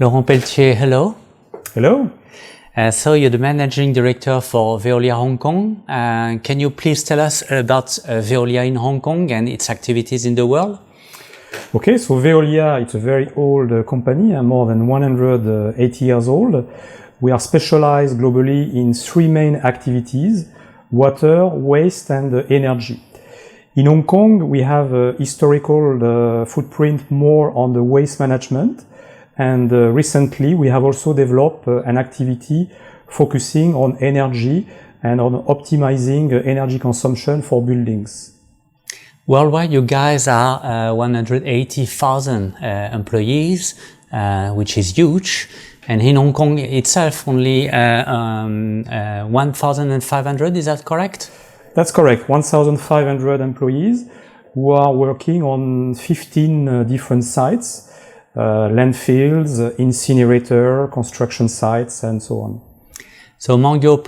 Laurent Pelletier, hello. Hello. So you're the managing director for Veolia Hong Kong. Can you please tell us about Veolia in Hong Kong and its activities in the world? Okay, so Veolia, it's a very old company, more than 180 years old. We are specialized globally in three main activities: water, waste, and energy. In Hong Kong, we have a historical footprint more on the waste management. And recently, we have also developed an activity focusing on energy and on optimizing energy consumption for buildings. Worldwide, you guys are 180,000 employees, which is huge. And in Hong Kong itself, only 1,500, is that correct? That's correct, 1,500 employees who are working on 15 different sites. Landfills, incinerator, construction sites, and so on. So among your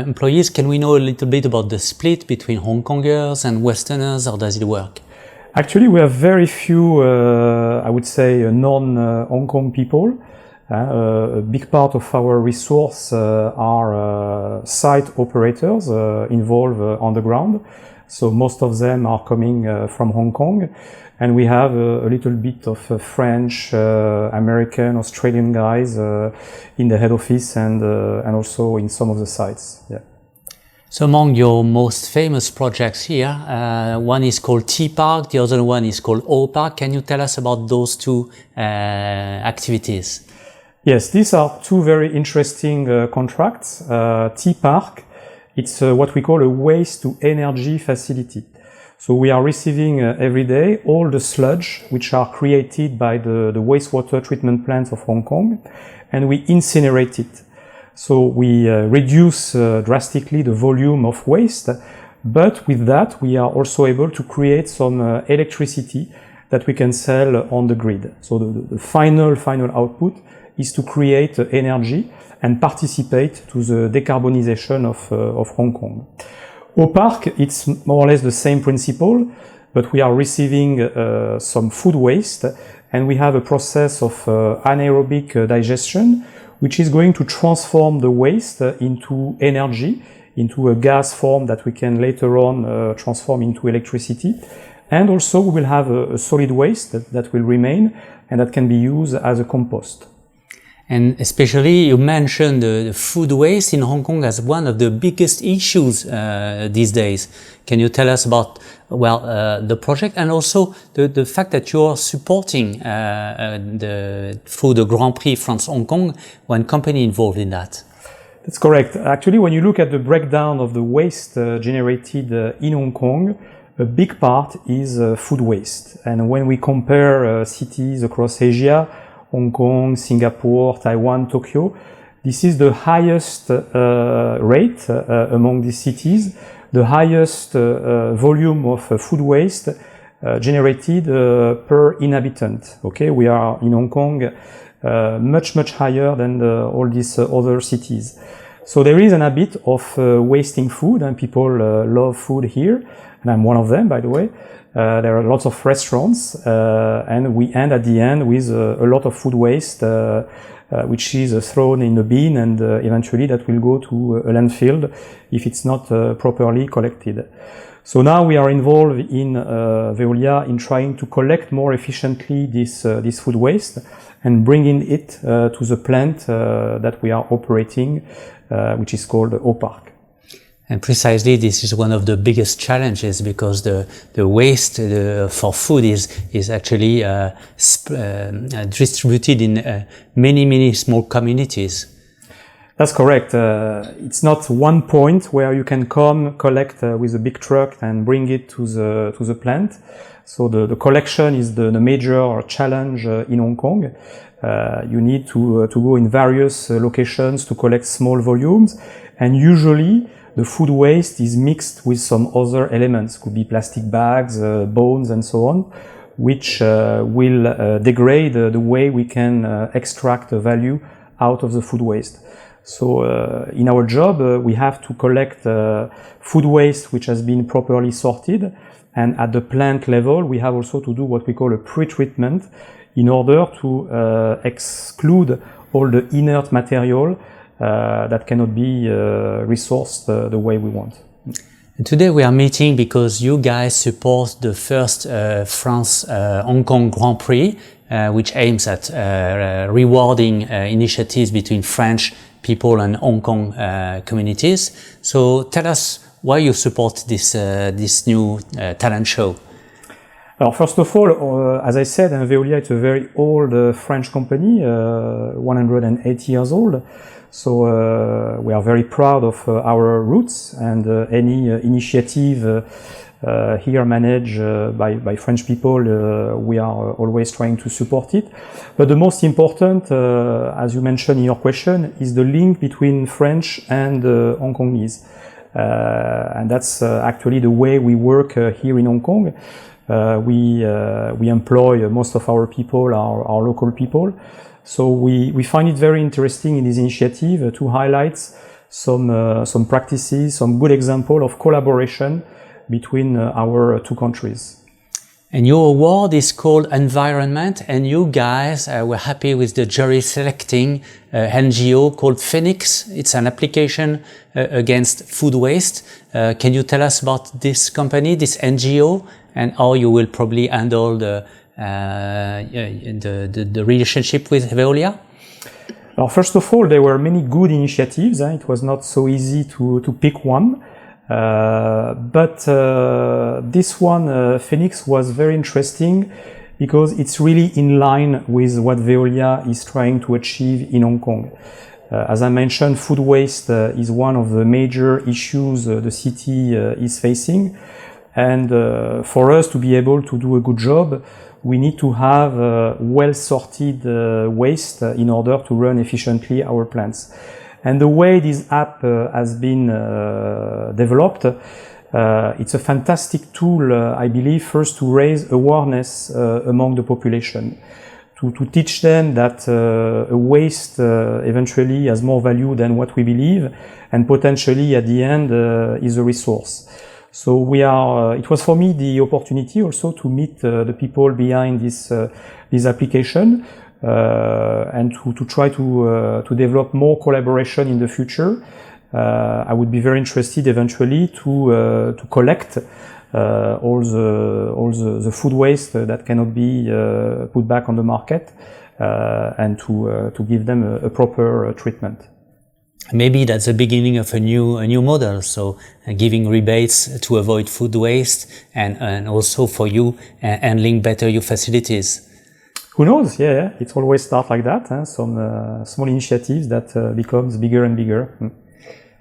employees, can we know a little bit about the split between Hong Kongers and Westerners? How does it work? Actually, we have very few, I would say, non-Hong Kong people. A big part of our resource are site operators involved on the ground. So most of them are coming from Hong Kong. And we have a little bit of French, American, Australian guys in the head office and also in some of the sites. Yeah. So among your most famous projects here, one is called T Park, the other one is called O Park. Can you tell us about those two activities? Yes, these are two very interesting contracts. T Park, it's what we call a waste to energy facility. So we are receiving every day all the sludge which are created by the wastewater treatment plants of Hong Kong, and we incinerate it. So we reduce drastically the volume of waste, but with that we are also able to create some electricity that we can sell on the grid. So the final output is to create energy and participate to the decarbonization of Hong Kong. Au Park, it's more or less the same principle, but we are receiving some food waste, and we have a process of anaerobic digestion, which is going to transform the waste into energy, into a gas form that we can later on transform into electricity. And also we will have a solid waste that will remain and that can be used as a compost. And especially, you mentioned the food waste in Hong Kong as one of the biggest issues these days. Can you tell us about, the project and also the fact that you're supporting through the Grand Prix France-Hong Kong, one company involved in that? That's correct. Actually, when you look at the breakdown of the waste generated in Hong Kong, a big part is food waste. And when we compare cities across Asia, Hong Kong, Singapore, Taiwan, Tokyo, this is the highest rate among these cities, the highest volume of food waste generated per inhabitant. Okay, we are in Hong Kong much higher than all these other cities. So there is an habit of wasting food, and people love food here, and I'm one of them, by the way. There are lots of restaurants, and we end at the end with a lot of food waste, which is thrown in a bin, and eventually that will go to a landfill if it's not properly collected. So now we are involved in Veolia in trying to collect more efficiently this food waste and bringing it to the plant that we are operating, which is called O Park. And precisely, this is one of the biggest challenges because the waste for food is actually distributed in many small communities. That's correct. It's not one point where you can come collect with a big truck and bring it to the plant. So the collection is the major challenge in Hong Kong. You need to go in various locations to collect small volumes, and usually the food waste is mixed with some other elements, could be plastic bags, bones, and so on, which will degrade the way we can extract the value out of the food waste. So in our job, we have to collect food waste which has been properly sorted, and at the plant level, we have also to do what we call a pre-treatment in order to exclude all the inert material that cannot be resourced the way we want. And today we are meeting because you guys support the first France Hong Kong Grand Prix, which aims at rewarding initiatives between French people and Hong Kong communities. So tell us why you support this new talent show. Well, first of all, as I said, Veolia is a very old French company, 180 years old. So we are very proud of our roots, and any initiative here managed by French people, we are always trying to support it. But the most important, as you mentioned in your question, is the link between French and Hong Kongese. And that's actually the way we work here in Hong Kong. We employ most of our people, our local people. So we find it very interesting in this initiative to highlight some practices, some good example of collaboration between our two countries. And your award is called Environment, and you guys were happy with the jury selecting NGO called Phoenix. It's an application against food waste. Can you tell us about this company, this NGO, and how you will probably handle the relationship with Veolia? Well, first of all, there were many good initiatives. It was not so easy to pick one. But this one, Phoenix, was very interesting because it's really in line with what Veolia is trying to achieve in Hong Kong. As I mentioned, food waste is one of the major issues the city is facing. And for us to be able to do a good job, we need to have well-sorted waste in order to run efficiently our plants. And the way this app has been developed, it's a fantastic tool, I believe, first to raise awareness among the population, to teach them that a waste eventually has more value than what we believe, and potentially at the end is a resource. So we are. It was for me the opportunity also to meet the people behind this application. And to try to develop more collaboration in the future. I would be very interested eventually to collect all the food waste that cannot be put back on the market and to give them a proper treatment. Maybe that's the beginning of a new model. So giving rebates to avoid food waste and also for you handling better your facilities. Who knows? Yeah, it's always start like that. Some small initiatives that becomes bigger and bigger.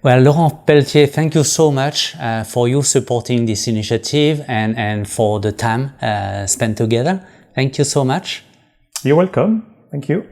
Well, Laurent Pelletier, thank you so much for you supporting this initiative and for the time spent together. Thank you so much. You're welcome. Thank you.